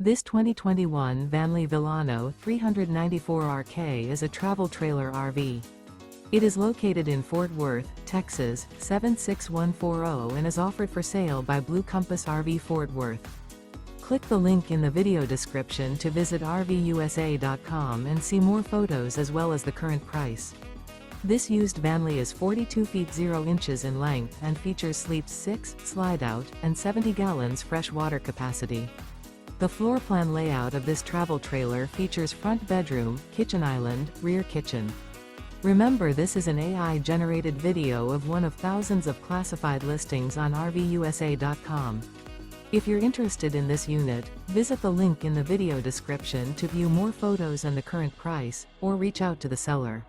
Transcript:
This 2021 Vanleigh Vilano 394RK is a travel trailer RV. It is located in Fort Worth, Texas, 76140 and is offered for sale by Blue Compass RV Fort Worth. Click the link in the video description to visit RVUSA.com and see more photos as well as the current price. This used Vanleigh is 42 feet 0 inches in length and features sleeps 6, slide-out, and 70 gallons fresh water capacity. The floor plan layout of this travel trailer features front bedroom, kitchen island, rear kitchen. Remember, this is an AI-generated video of one of thousands of classified listings on RVUSA.com. If you're interested in this unit, visit the link in the video description to view more photos and the current price, or reach out to the seller.